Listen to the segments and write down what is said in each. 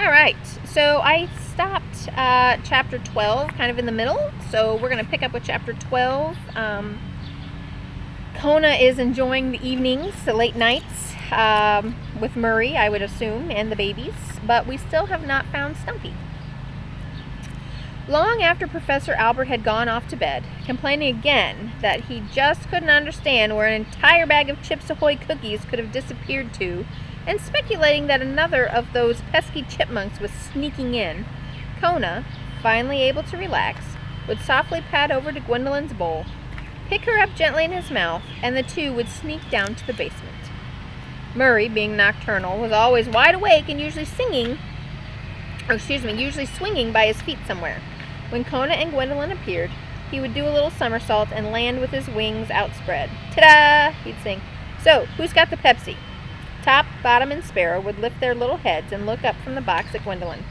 All right, so I stopped chapter 12 kind of in the middle, so we're going to pick up with chapter 12. Kona is enjoying the evenings, the late nights, with Murray, I would assume, and the babies, but we still have not found Stumpy. Long after Professor Albert had gone off to bed, complaining again that he just couldn't understand where an entire bag of Chips Ahoy cookies could have disappeared to, and speculating that another of those pesky chipmunks was sneaking in, Kona, finally able to relax, would softly pad over to Gwendolyn's bowl, pick her up gently in his mouth, and the two would sneak down to the basement. Murray, being nocturnal, was always wide awake and usually swinging by his feet somewhere. When Kona and Gwendolyn appeared, he would do a little somersault and land with his wings outspread. Ta-da! He'd sing. So, who's got the Pepsi? Top, Bottom, and Sparrow would lift their little heads and look up from the box at Gwendolyn.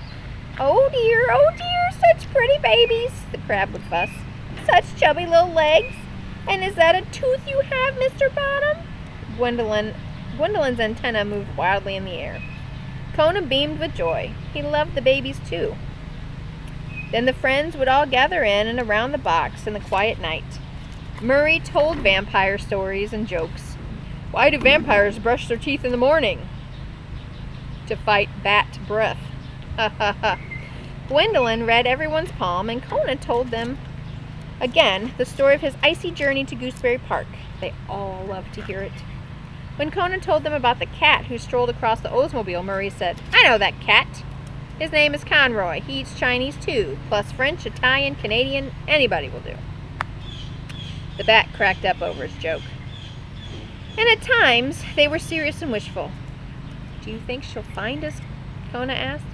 Oh dear, such pretty babies, the crab would fuss. Such chubby little legs. And is that a tooth you have, Mr. Bottom? Gwendolyn's antenna moved wildly in the air. Kona beamed with joy. He loved the babies too. Then the friends would all gather in and around the box in the quiet night. Murray told vampire stories and jokes. Why do vampires brush their teeth in the morning? To fight bat breath. Ha ha ha. Gwendolyn read everyone's palm, and Kona told them again the story of his icy journey to Gooseberry Park. They all loved to hear it. When Kona told them about the cat who strolled across the Oldsmobile, Murray said, I know that cat. His name is Conroy. He eats Chinese too, plus French, Italian, Canadian, anybody will do. The bat cracked up over his joke. And at times, they were serious and wishful. Do you think she'll find us? Kona asked.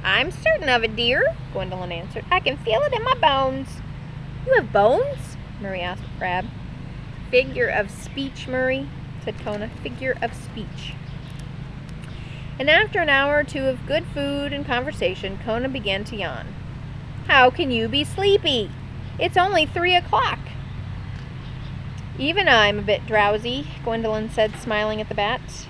I'm certain of it, dear, Gwendolyn answered. I can feel it in my bones. You have bones? Murray asked the crab. Figure of speech, Murray, said Kona. Figure of speech. And after an hour or two of good food and conversation, Kona began to yawn. How can you be sleepy? It's only 3 o'clock. Even I'm a bit drowsy, Gwendolyn said, smiling at the bat.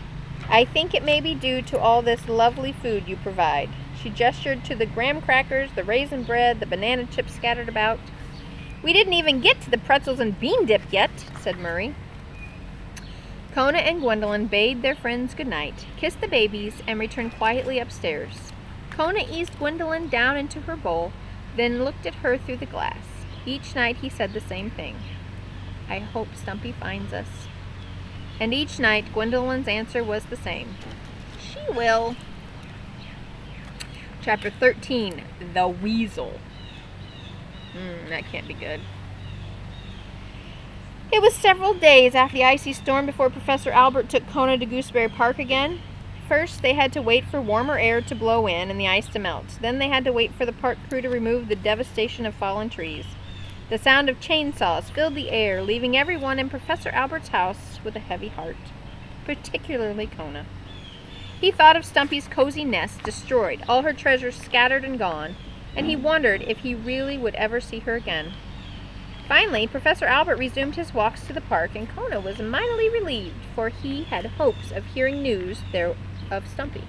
I think it may be due to all this lovely food you provide. She gestured to the graham crackers, the raisin bread, the banana chips scattered about. We didn't even get to the pretzels and bean dip yet, said Murray. Kona and Gwendolyn bade their friends good night, kissed the babies, and returned quietly upstairs. Kona eased Gwendolyn down into her bowl, then looked at her through the glass. Each night he said the same thing. I hope Stumpy finds us. And each night Gwendolyn's answer was the same. She will. Chapter 13, The Weasel. That can't be good. It was several days after the icy storm before Professor Albert took Kona to Gooseberry Park again. First, they had to wait for warmer air to blow in and the ice to melt. Then they had to wait for the park crew to remove the devastation of fallen trees. The sound of chainsaws filled the air, leaving everyone in Professor Albert's house with a heavy heart, particularly Kona. He thought of Stumpy's cozy nest destroyed, all her treasures scattered and gone, and he wondered if he really would ever see her again. Finally, Professor Albert resumed his walks to the park, and Kona was mightily relieved, for he had hopes of hearing news there of Stumpy.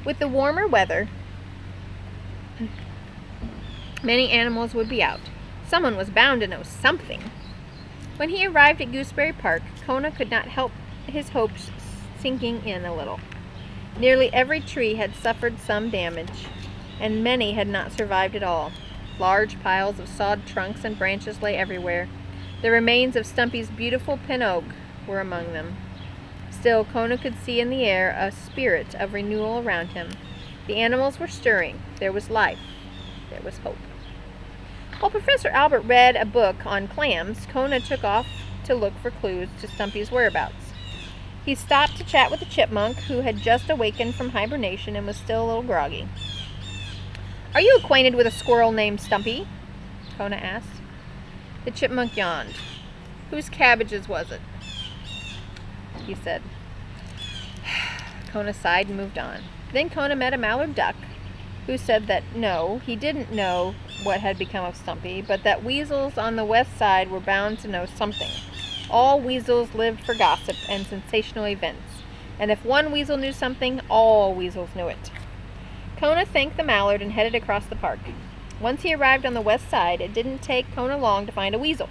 With the warmer weather, many animals would be out. Someone was bound to know something. When he arrived at Gooseberry Park, Kona could not help his hopes sinking in a little. Nearly every tree had suffered some damage, and many had not survived at all. Large piles of sawed trunks and branches lay everywhere. The remains of Stumpy's beautiful pin oak were among them. Still, Kona could see in the air a spirit of renewal around him. The animals were stirring. There was life. There was hope. While Professor Albert read a book on clams, Kona took off to look for clues to Stumpy's whereabouts. He stopped to chat with a chipmunk who had just awakened from hibernation and was still a little groggy. Are you acquainted with a squirrel named Stumpy? Kona asked. The chipmunk yawned. Whose cabbages was it? He said. Kona sighed and moved on. Then Kona met a mallard duck, who said that no, he didn't know what had become of Stumpy, but that weasels on the west side were bound to know something. All weasels lived for gossip and sensational events, and if one weasel knew something, all weasels knew it. Kona thanked the mallard and headed across the park. Once he arrived on the west side, it didn't take Kona long to find a weasel.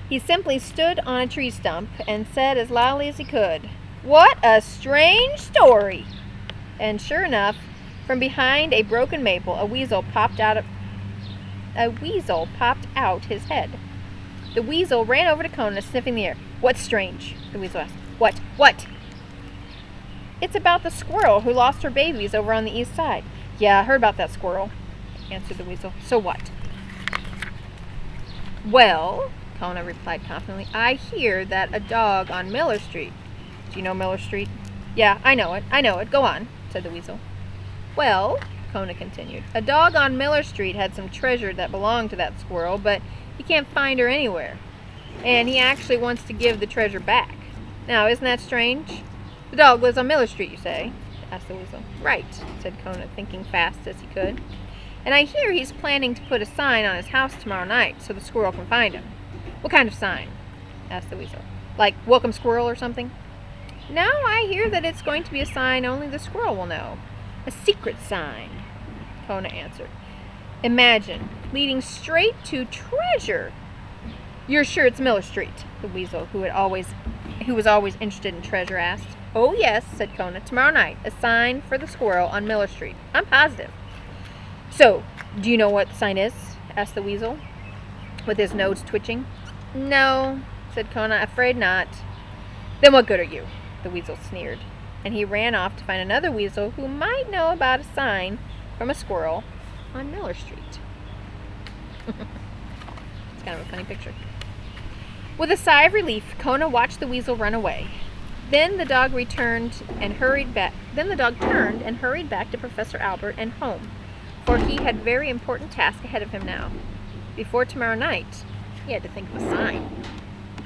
He simply stood on a tree stump and said as loudly as he could, "What a strange story!" And sure enough, from behind a broken maple, a weasel popped out his head. The weasel ran over to Kona, sniffing the air. "What's strange?" the weasel asked. What? "It's about the squirrel who lost her babies over on the east side." "Yeah, I heard about that squirrel," answered the weasel. "So what?" "Well," Kona replied confidently, "I hear that a dog on Miller Street." "Do you know Miller Street?" "Yeah, I know it. Go on," said the weasel. "Well," Kona continued, "a dog on Miller Street had some treasure that belonged to that squirrel, but he can't find her anywhere. And he actually wants to give the treasure back. Now, isn't that strange?" "The dog lives on Miller Street, you say?" asked the weasel. "Right," said Kona, thinking fast as he could. "And I hear he's planning to put a sign on his house tomorrow night so the squirrel can find him." "What kind of sign?" asked the weasel. "Like welcome squirrel or something?" "No, I hear that it's going to be a sign only the squirrel will know. A secret sign," Kona answered. "Imagine, leading straight to treasure." "You're sure it's Miller Street?" the weasel, who was always interested in treasure, asked. "Oh, yes," said Kona. "Tomorrow night, a sign for the squirrel on Miller Street. I'm positive." "So, do you know what the sign is?" asked the weasel, with his nose twitching. "No," said Kona, "afraid not." "Then what good are you?" the weasel sneered, and he ran off to find another weasel who might know about a sign from a squirrel on Miller Street. It's kind of a funny picture. With a sigh of relief, Kona watched the weasel run away. Then the dog turned and hurried back to Professor Albert and home, for he had a very important task ahead of him now. Before tomorrow night, he had to think of a sign.